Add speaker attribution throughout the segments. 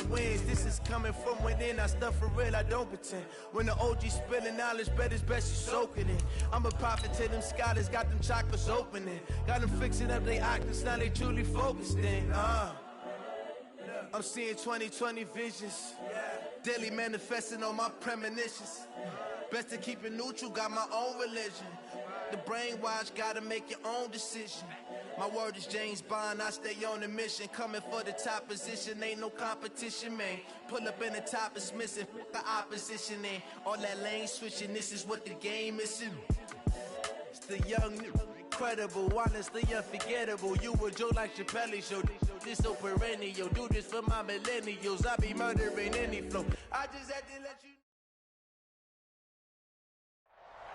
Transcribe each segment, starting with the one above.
Speaker 1: my wins. This is coming from within. I stuff for real, I don't pretend. When the OG spilling knowledge, bet it's best you soak it in. I'm a prophet to them scholars, got them chakras opening. Got them fixing up they octaves, now they truly focused in. I'm seeing 2020 visions. Daily manifesting on my premonitions. Best to keep it neutral, got my own religion. The brainwash, gotta make your own decision. My word is James Bond, I stay on the mission. Coming for the top position, ain't no competition, man. Pull up in the top, it's missing, the opposition ain't. All that lane switching, this is what the game is. It's the young, incredible, honestly unforgettable. You a joke like Chappelle show. This so perennial, do this for my millennials. I be murdering any flow. I just had to let you.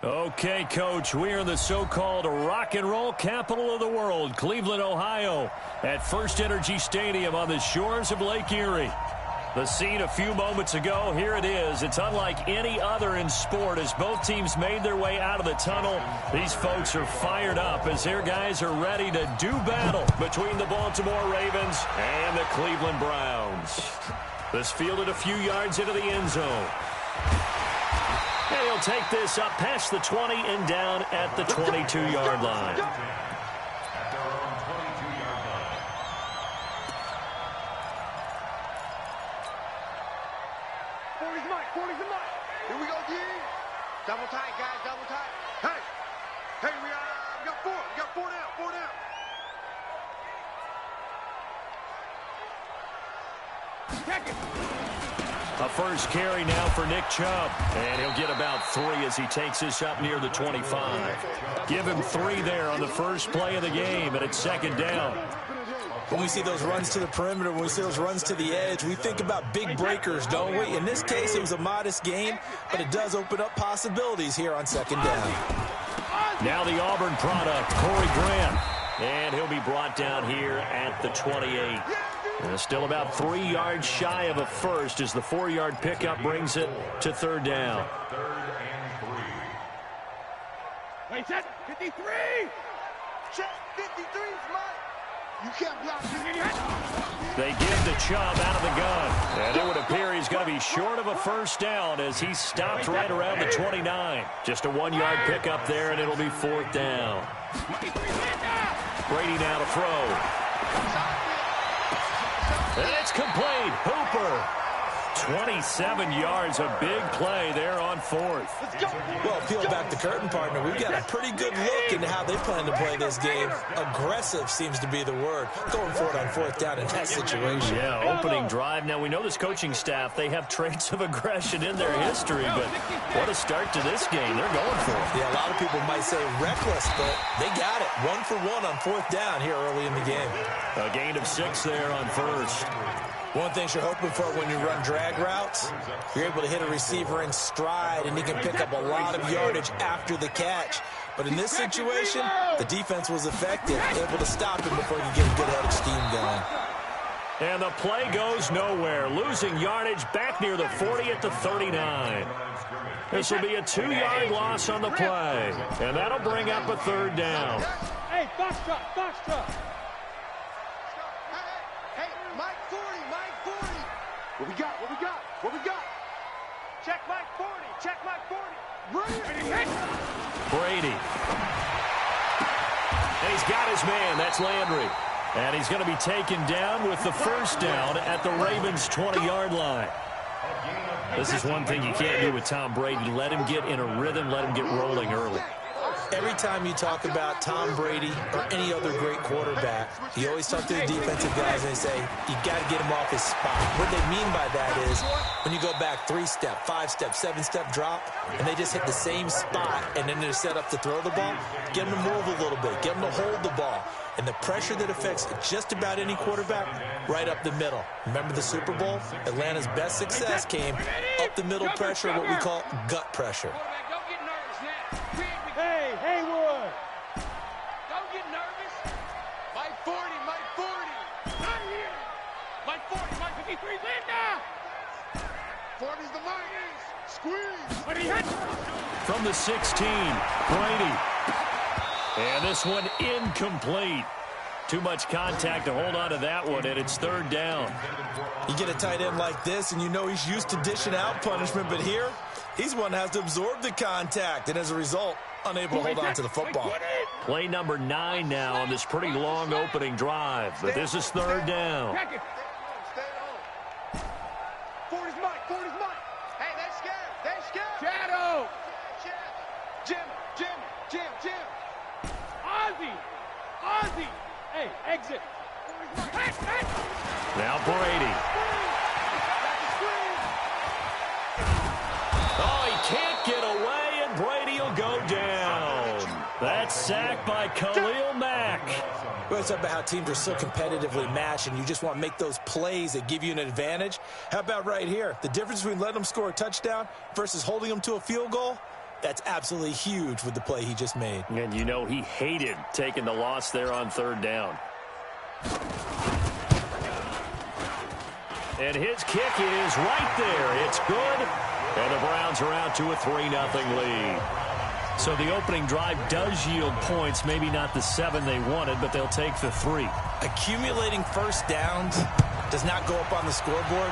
Speaker 2: Okay, Coach, we are in the so-called rock and roll capital of the world, Cleveland, Ohio, at First Energy Stadium on the shores of Lake Erie. The scene a few moments ago, here it is. It's unlike any other in sport as both teams made their way out of the tunnel. These folks are fired up as their guys are ready to do battle between the Baltimore Ravens and the Cleveland Browns. This fielded a few yards into the end zone. And he'll take this up past the 20 and down at the 22-yard line.
Speaker 3: At their own 22-yard line.
Speaker 4: 40's Mike, 40's the Mike. Here we go, G. Double tight, guys, double tight. Hey, we got four. We got four down. Check it.
Speaker 2: A first carry now for Nick Chubb, and he'll get about 3 as he takes this up near the 25. Give him 3 there on the first play of the game, and it's second down.
Speaker 5: When we see those runs to the perimeter, when we see those runs to the edge, we think about big breakers, don't we? In this case, it was a modest gain, but it does open up possibilities here on second down.
Speaker 2: Now the Auburn product, Corey Graham, and he'll be brought down here at the 28. And still about 3 yards shy of a first as the 4-yard pickup brings it to third down.
Speaker 3: Third and 3.
Speaker 4: Wait, set, 53. Check, 53's Mike. You can't block me.
Speaker 2: They give the Chubb out of the gun. And it would appear he's going to be short of a first down as he stopped right around the 29. Just a 1-yard pickup there, and it'll be fourth down. Brady now to throw. And it's complete. Hooper. 27 yards, a big play there on fourth.
Speaker 5: Well, peel back the curtain, partner. We've got a pretty good look into how they plan to play this game. Aggressive seems to be the word. Going for it on fourth down in that situation.
Speaker 2: Yeah, opening drive. Now, we know this coaching staff, they have traits of aggression in their history, but what a start to this game. They're going for it.
Speaker 5: Yeah, a lot of people might say reckless, but they got it. 1 for 1 on fourth down here early in the game.
Speaker 2: A gain of 6 there on first.
Speaker 5: One thing you're hoping for when you run drag routes, you're able to hit a receiver in stride, and he can pick up a lot of yardage after the catch. But in this situation, the defense was effective, able to stop him before he could get a good head of steam going.
Speaker 2: And the play goes nowhere, losing yardage back near the 40 at the 39. This will be a 2-yard loss on the play, and that'll bring up a third down.
Speaker 4: Hey, box truck. Hey, Mike 40. What we got? Check Mike 40.
Speaker 2: Brady. And he's got his man. That's Landry. And he's going to be taken down with the first down at the Ravens' 20-yard line. This is one thing you can't do with Tom Brady. Let him get in a rhythm. Let him get rolling early.
Speaker 5: Every time you talk about Tom Brady or any other great quarterback, you always talk to the defensive guys and they say, you got to get him off his spot. What they mean by that is when you go back 3-step, 5-step, 7-step drop, and they just hit the same spot, and then they're set up to throw the ball, get them to move a little bit, get them to hold the ball. And the pressure that affects just about any quarterback, right up the middle. Remember the Super Bowl? Atlanta's best success came up the middle pressure, what we call gut pressure.
Speaker 4: Hey, Haywood! Don't get nervous. Mike 40. Not here. Mike 40, Mike 53, Linda! 40's the Mike. Squeeze. What he hit?
Speaker 2: From the 16, Brady. And this one incomplete. Too much contact to hold on to that one, and it's third down.
Speaker 5: You get a tight end like this, and you know he's used to dishing out punishment, but here, he's one that has to absorb the contact, and as a result, unable to hold on to the football.
Speaker 2: Play number 9 now on this pretty long opening drive, but this is third down.
Speaker 4: Ford is Mike. Hey, they're scared. Shadow. Jim. Ozzy. Hey, exit.
Speaker 2: Now Brady. Oh, he can't get away, and Brady will go down. That's sacked by Khalil Mack.
Speaker 5: We're talking about how teams are so competitively matched, and you just want to make those plays that give you an advantage. How about right here? The difference between letting them score a touchdown versus holding them to a field goal, that's absolutely huge with the play he just made.
Speaker 2: And you know he hated taking the loss there on third down. And his kick is right there. It's good. And the Browns are out to a 3-0 lead. So the opening drive does yield points, maybe not the 7 they wanted, but they'll take the 3.
Speaker 5: Accumulating first downs does not go up on the scoreboard,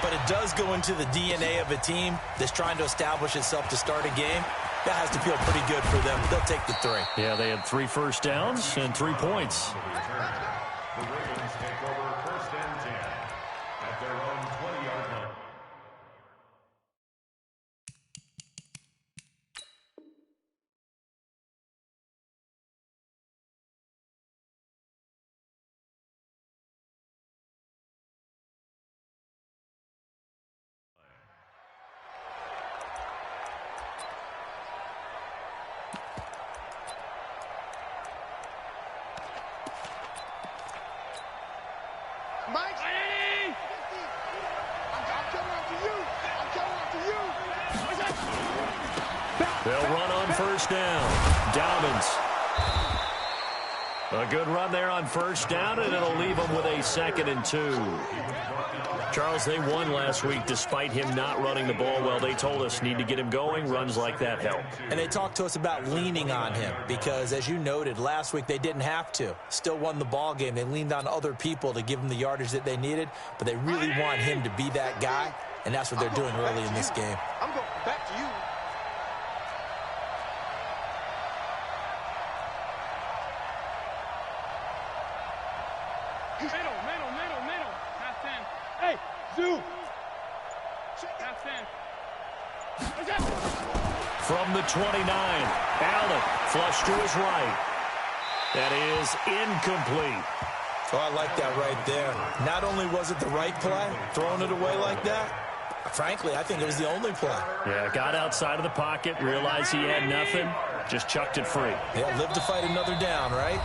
Speaker 5: but it does go into the DNA of a team that's trying to establish itself to start a game. That has to feel pretty good for them. They'll take the 3.
Speaker 2: Yeah, they had 3 first downs and 3 points.
Speaker 3: The Ravens take over first and 10 at their own 20-yard line.
Speaker 4: Mike. I'm coming after you.
Speaker 2: They'll run on first down. Dobbins. A good run there on first down, and it'll leave them with a 2nd and 2. Charles, they won last week despite him not running the ball well. They told us need to get him going. Runs like that help.
Speaker 5: And they talked to us about leaning on him because, as you noted, last week they didn't have to. Still won the ball game. They leaned on other people to give them the yardage that they needed, but they really want him to be that guy, and that's what they're doing early in this game.
Speaker 4: I'm going back to you. Middle. Half 10. Hey, Zoo. Half 10.
Speaker 2: From the 29, Allen flush to his right. That is incomplete.
Speaker 5: Oh, I like that right there. Not only was it the right play, throwing it away like that, frankly, I think it was the only play.
Speaker 2: Yeah, got outside of the pocket, realized he had nothing, just chucked it free.
Speaker 5: Yeah, live to fight another down, right?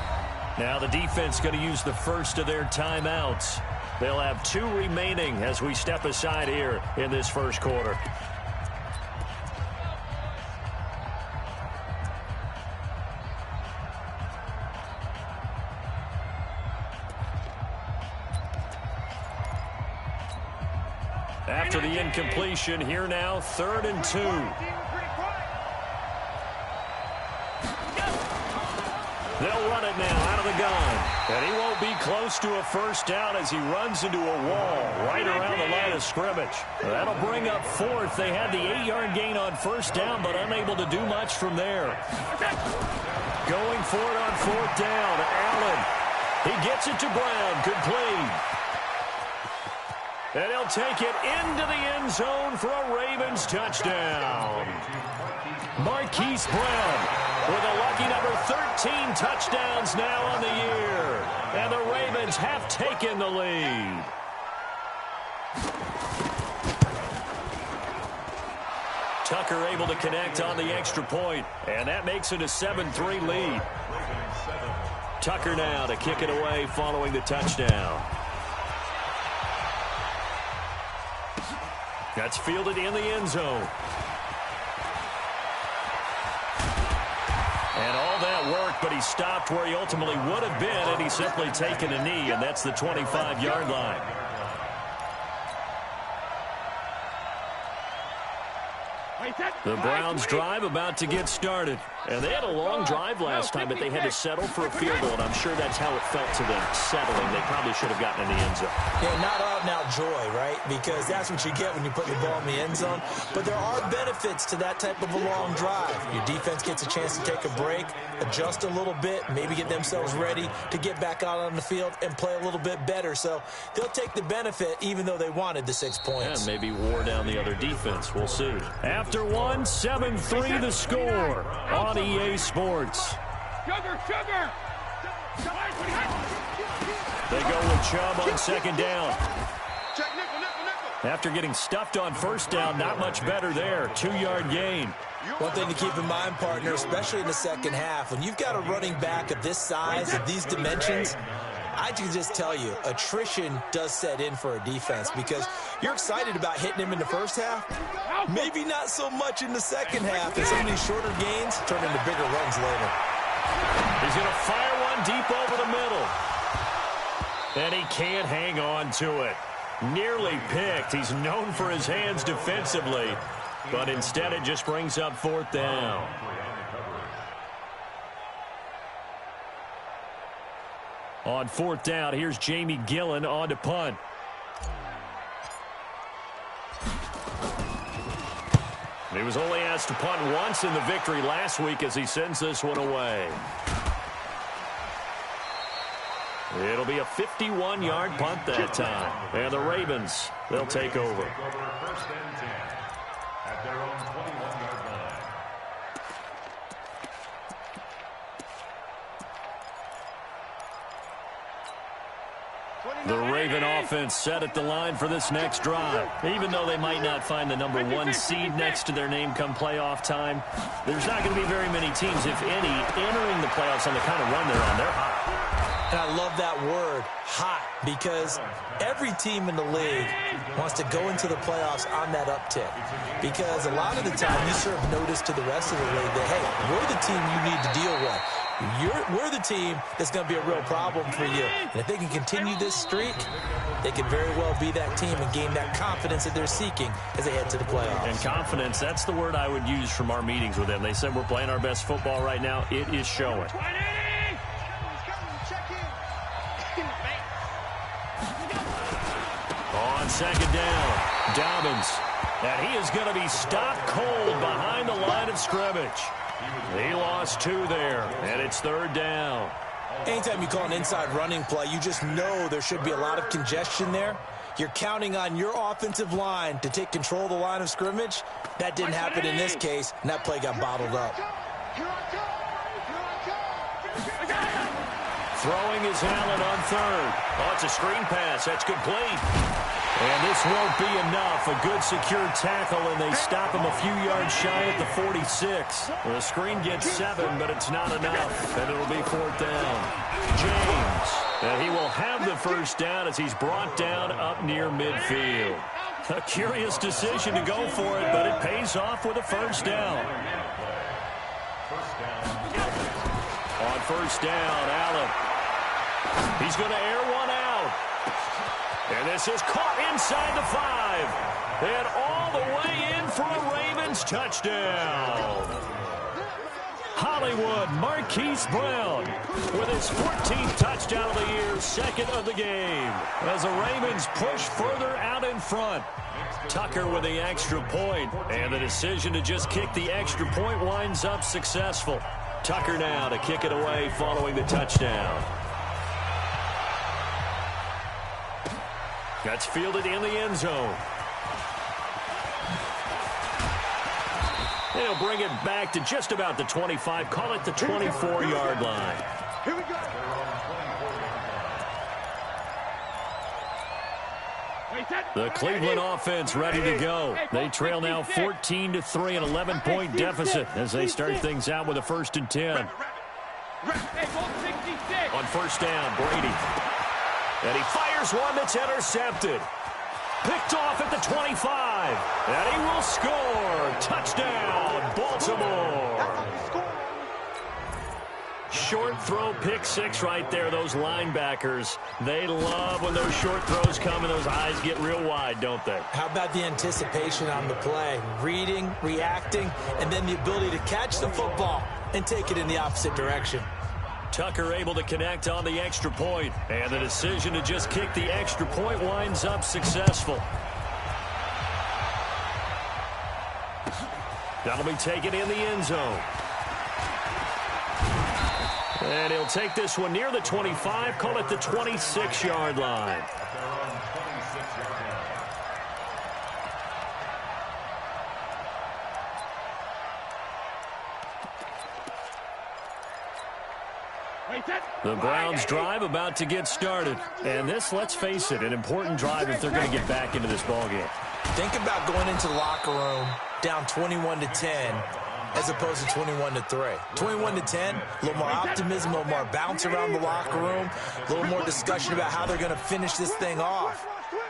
Speaker 2: Now the defense going to use the first of their timeouts. They'll have 2 remaining as we step aside here in this first quarter. After the incompletion, here now, 3rd and 2. They'll run it now out of the gun. And he won't be close to a first down as he runs into a wall right around the line of scrimmage. That'll bring up 4th. They had the 8-yard gain on first down, but unable to do much from there. Going for it on 4th down. Allen. He gets it to Brown. Complete. And he'll take it into the end zone for a Ravens touchdown. Marquise Brown with a lucky number 13 touchdowns now on the year. And the Ravens have taken the lead. Tucker able to connect on the extra point, and that makes it a 7-3 lead. Tucker now to kick it away following the touchdown. That's fielded in the end zone. And all that work, but he stopped where he ultimately would have been, and he's simply taken a knee, and that's the 25-yard line. The Browns drive about to get started. And they had a long drive last time, but they had to settle for a field goal, and I'm sure that's how it felt to them, settling. They probably should have gotten in the end zone.
Speaker 5: Yeah, not out-and-out joy, right? Because that's what you get when you put the ball in the end zone. But there are benefits to that type of a long drive. Your defense gets a chance to take a break, adjust a little bit, maybe get themselves ready to get back out on the field and play a little bit better. So they'll take the benefit even though they wanted the 6 points.
Speaker 2: And maybe wore down the other defense. We'll see. After one, 7-3 the score on EA Sports.
Speaker 4: Sugar!
Speaker 2: They go with Chubb on second down. After getting stuffed on first down, not much better there. 2-yard gain.
Speaker 5: One thing to keep in mind, partner, especially in the second half, when you've got a running back of this size, of these dimensions, I can just tell you, attrition does set in for a defense because you're excited about hitting him in the first half. Maybe not so much in the second half, and some of these shorter gains turn into bigger runs later.
Speaker 2: He's going to fire one deep over the middle. And he can't hang on to it. Nearly picked. He's known for his hands defensively, but instead it just brings up fourth down. On fourth down, here's Jamie Gillen on to punt. He was only asked to punt once in the victory last week as he sends this one away. It'll be a 51-yard punt that time. And the Ravens, they'll take over.
Speaker 3: First and 10 at their own 21-yard line.
Speaker 2: The Raven offense set at the line for this next drive. Even though they might not find the number 1 seed next to their name come playoff time, there's not going to be very many teams, if any, entering the playoffs on the kind of run they're on. They're hot.
Speaker 5: And I love that word, hot, because every team in the league wants to go into the playoffs on that uptick. Because a lot of the time you serve notice to the rest of the league that, hey, we're the team you need to deal with. We're the team that's going to be a real problem for you. And if they can continue this streak, they can very well be that team and gain that confidence that they're seeking as they head to the playoffs.
Speaker 2: And confidence, that's the word I would use from our meetings with them. They said we're playing our best football right now. It is showing. On second down, Dobbins. And he is going to be stopped cold behind the line of scrimmage. He lost 2 there, and it's third down.
Speaker 5: Anytime you call an inside running play, you just know there should be a lot of congestion there. You're counting on your offensive line to take control of the line of scrimmage. That didn't happen in this case, and that play got bottled up.
Speaker 2: Throwing is Allen on third. Oh, it's a screen pass. That's complete. And this won't be enough. A good secure tackle, and they stop him a few yards shy at the 46. The screen gets 7, but it's not enough, and it'll be fourth down. James, and he will have the first down as he's brought down up near midfield. A curious decision to go for it, but it pays off with a first down. On first down, Allen. He's going to air one out. And this is caught inside the 5. And all the way in for a Ravens touchdown. Hollywood Marquise Brown with his 14th touchdown of the year, 2nd of the game. As the Ravens push further out in front. Tucker with the extra point. And the decision to just kick the extra point winds up successful. Tucker now to kick it away following the touchdown. That's fielded in the end zone. They'll bring it back to just about the 25. Call it the 24-yard line.
Speaker 4: Here we go.
Speaker 2: The Cleveland offense ready to go. They trail now 14-3, an 11-point deficit as they start things out with a 1st and 10. On first down, Brady. And he fires one that's intercepted. Picked off at the 25. And he will score. Touchdown, Baltimore. Short throw, pick six right there. Those linebackers, they love when those short throws come and those eyes get real wide, don't they?
Speaker 5: How about the anticipation on the play? Reading, reacting, and then the ability to catch the football and take it in the opposite direction.
Speaker 2: Tucker able to connect on the extra point, and the decision to just kick the extra point winds up successful. That'll be taken in the end zone. And he'll take this one near the 25, call it the 26-yard line. The Browns drive about to get started. And this, let's face it, an important drive if they're going to get back into this ballgame.
Speaker 5: Think about going into the locker room down 21-10 as opposed to 21-3. 21-10, a little more optimism, a little more bounce around the locker room, a little more discussion about how they're going to finish this thing off.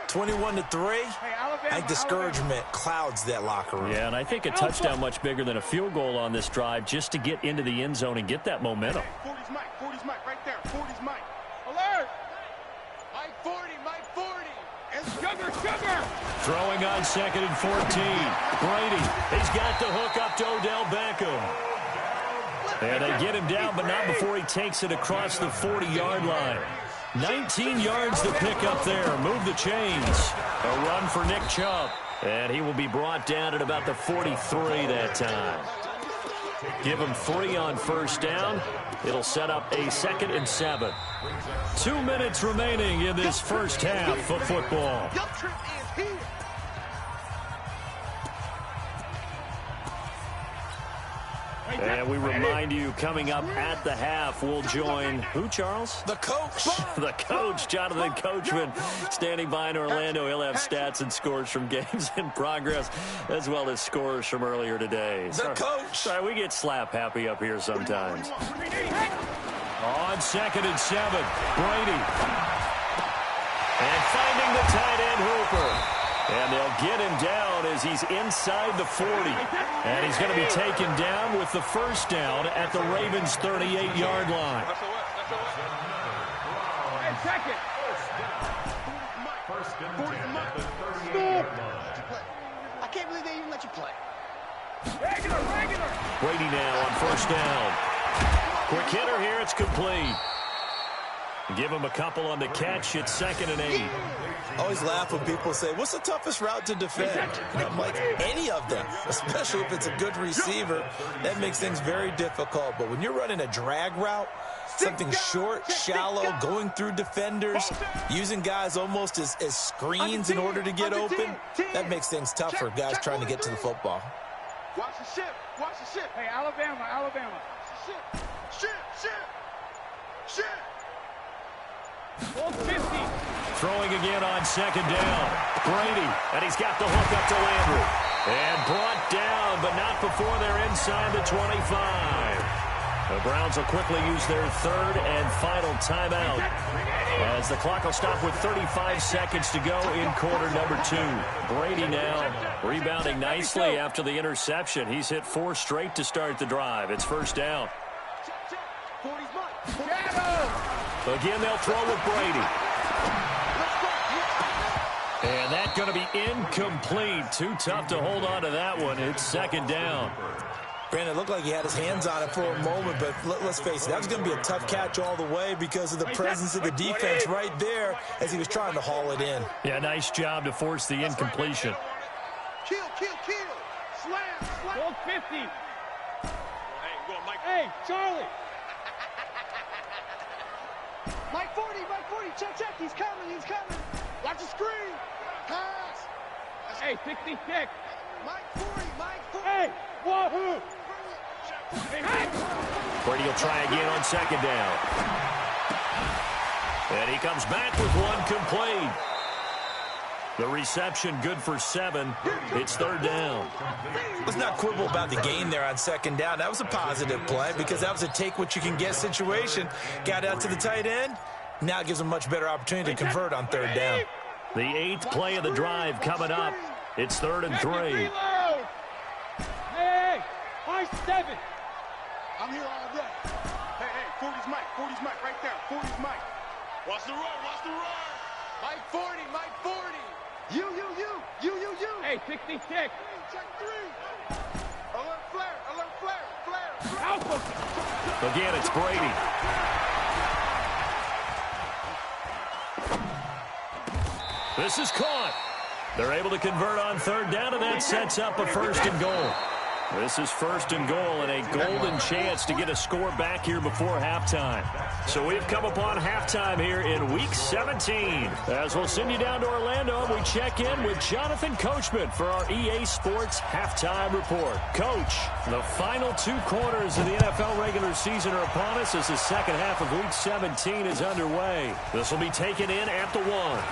Speaker 5: 21-3, I think discouragement clouds that locker room.
Speaker 2: Yeah, and I think a touchdown much bigger than a field goal on this drive just to get into the end zone and get that momentum.
Speaker 4: 40's Mike, right there. 40's Mike. Alert! Mike 40, Mike 40. And Sugar.
Speaker 2: Throwing on 2nd and 14. Brady, he's got the hook up to Odell Beckham. And they get him down, but not before he takes it across the 40-yard line. 19 yards to pick up there. Move the chains. A run for Nick Chubb. And he will be brought down at about the 43 that time. Give him 3 on first down. It'll set up a 2nd and 7. 2 minutes remaining in this first half of football. And we remind you, coming up at the half, we'll join who, Charles?
Speaker 5: The coach.
Speaker 2: The coach, Jonathan Coachman, standing by in Orlando. He'll have stats and scores from games in progress, as well as scores from earlier today.
Speaker 5: The coach.
Speaker 2: Sorry, we get slap happy up here sometimes. On 2nd and 7, Brady. And finding the tight end, Hooper. And they'll get him down as he's inside the 40. And he's going to be taken down with the first down at the Ravens' 38-yard line.
Speaker 4: Second. I can't believe they even let you play. Regular.
Speaker 2: Brady now on first down. Quick hitter here. It's complete. Give him a couple on the catch. It's 2nd and 8.
Speaker 5: I always laugh when people say, what's the toughest route to defend? And I'm like, any of them, especially if it's a good receiver. That makes things very difficult. But when you're running a drag route, something short, shallow, going through defenders, using guys almost as screens in order to get open, that makes things tough for guys trying to get to the football.
Speaker 4: Watch the ship. Hey, Alabama. Ship. 50.
Speaker 2: Throwing again on 2nd down. Brady, and he's got the hook up to Landry. And brought down, but not before they're inside the 25. The Browns will quickly use their 3rd and final timeout, as the clock will stop with 35 seconds to go in quarter number 2. Brady now rebounding nicely after the interception. He's hit 4 straight to start the drive. It's first down. Again, they'll throw with Brady. And that's going to be incomplete. Too tough to hold on to that one. It's 2nd down.
Speaker 5: Brandon, it looked like he had his hands on it for a moment, but let's face it, that was going to be a tough catch all the way because of the presence of the defense right there as he was trying to haul it in.
Speaker 2: Yeah, nice job to force the incompletion.
Speaker 4: Kill. Slam. Gold 50. Hey, Charlie. Mike 40. Check. He's coming. Watch the screen. Pass. Hey, 60 kick. Mike 40. Hey, wahoo.
Speaker 2: Brady will try again on 2nd down. And he comes back with one complete. The reception good for 7. It's 3rd down.
Speaker 5: Let's not quibble about the gain there on 2nd down. That was a positive play because that was a take-what-you-can-get situation. Got out to the tight end. Now it gives him a much better opportunity to convert on 3rd down.
Speaker 2: The 8th play of the drive coming up. It's 3rd and 3.
Speaker 4: Hey, I 7. I'm here all day. Hey, 40's Mike. 40's Mike right there. 40's Mike. Watch the run. Watch the run. Mike 40. Mike 40. You. Hey, 66. Check 3. Alert flare. Alert flare. Flare.
Speaker 2: Alpha. Again, it's Brady. This is caught. They're able to convert on third down, and that sets up a 1st and goal. This is 1st and goal and a golden chance to get a score back here before halftime. So we've come upon halftime here in Week 17. As we'll send you down to Orlando, we check in with Jonathan Coachman for our EA Sports Halftime Report. Coach, the final 2 quarters of the NFL regular season are upon us as the second half of Week 17 is underway. This will be taken in at the 1.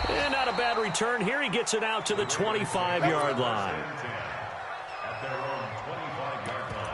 Speaker 2: And not a bad return here. He gets it out to the 25-yard line.
Speaker 3: At their own 25-yard line.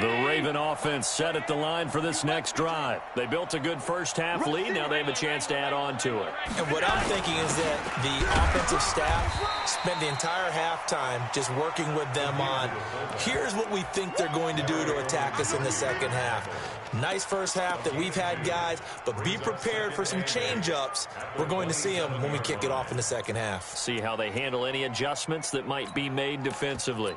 Speaker 2: The Raven offense set at the line for this next drive. They built a good first-half lead. Now they have a chance to add on to it.
Speaker 5: And what I'm thinking is that the offensive staff spent the entire halftime just working with them on, here's what we think they're going to do to attack us in the second half. Nice first half that we've had, guys, but be prepared for some change-ups. We're going to see them when we kick it off in the second half.
Speaker 2: See how they handle any adjustments that might be made defensively.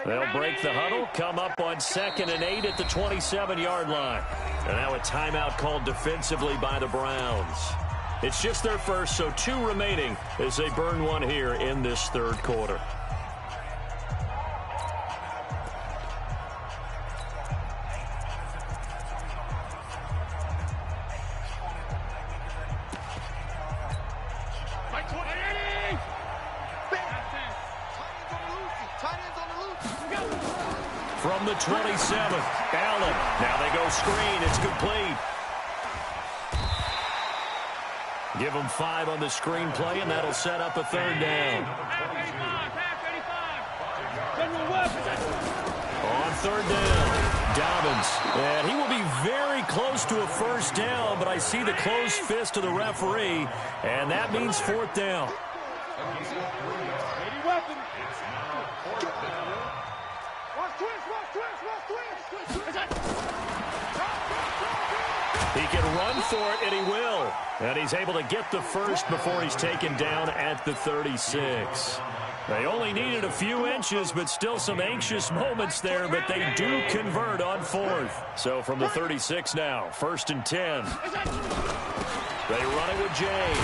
Speaker 2: They'll break the huddle, come up on 2nd and 8 at the 27-yard line. And now a timeout called defensively by the Browns. It's just their first, so 2 remaining as they burn one here in this third quarter. From the 27th, Allen. Now they go screen. It's complete. Give them 5 on the screen play, and that'll set up a 3rd down. On 3rd down, Dobbins. And he will be very close to a 1st down, but I see the closed fist of the referee, and that means 4th down. He can run for it, and he will. And he's able to get the first before he's taken down at the 36. They only needed a few inches, but still some anxious moments there, but they do convert on 4th. So from the 36 now, 1st and 10. They run it with James.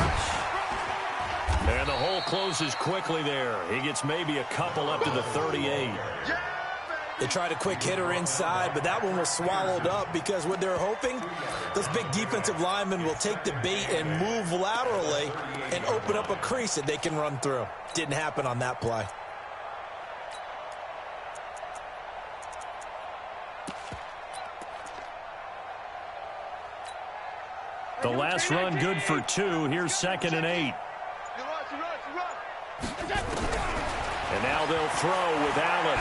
Speaker 2: And the hole closes quickly there. He gets maybe a couple up to the 38.
Speaker 5: They tried a quick hitter inside, but that one was swallowed up because what they're hoping, those big defensive linemen will take the bait and move laterally and open up a crease that they can run through. Didn't happen on that play.
Speaker 2: The last run good for 2. Here's 2nd and 8. And now they'll throw with Allen.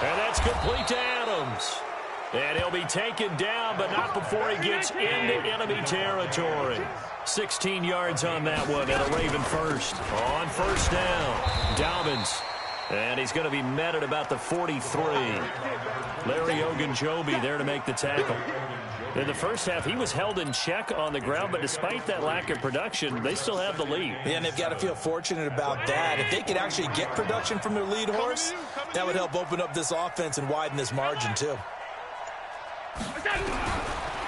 Speaker 2: And that's complete to Adams. And he'll be taken down, but not before he gets into enemy territory. 16 yards on that one, and a Raven first. On 1st down, Dobbins. And he's going to be met at about the 43. Larry Ogunjobi there to make the tackle. In the first half, he was held in check on the ground, but despite that lack of production, they still have the lead.
Speaker 5: Yeah, and they've got to feel fortunate about that. If they could actually get production from their lead horse, that would help open up this offense and widen this margin, too.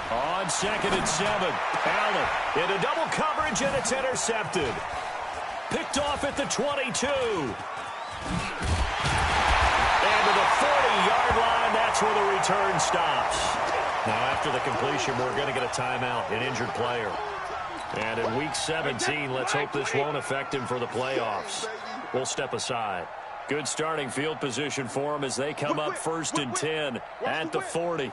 Speaker 2: On 2nd and 7, Allen into double coverage, and it's intercepted. Picked off at the 22. And to the 40-yard line, that's where the return stops. Now, after the completion, we're going to get a timeout, an injured player. And in Week 17, let's hope this won't affect him for the playoffs. We'll step aside. Good starting field position for him as they come up 1st and 10 at the 40.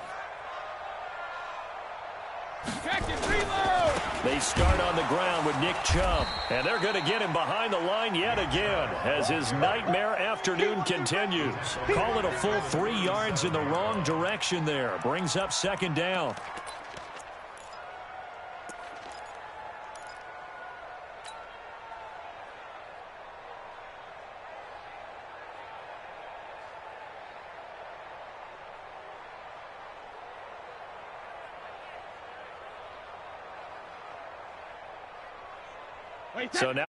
Speaker 2: They start on the ground with Nick Chubb. And they're going to get him behind the line yet again as his nightmare afternoon continues. Call it a full 3 yards in the wrong direction there. Brings up second down. So now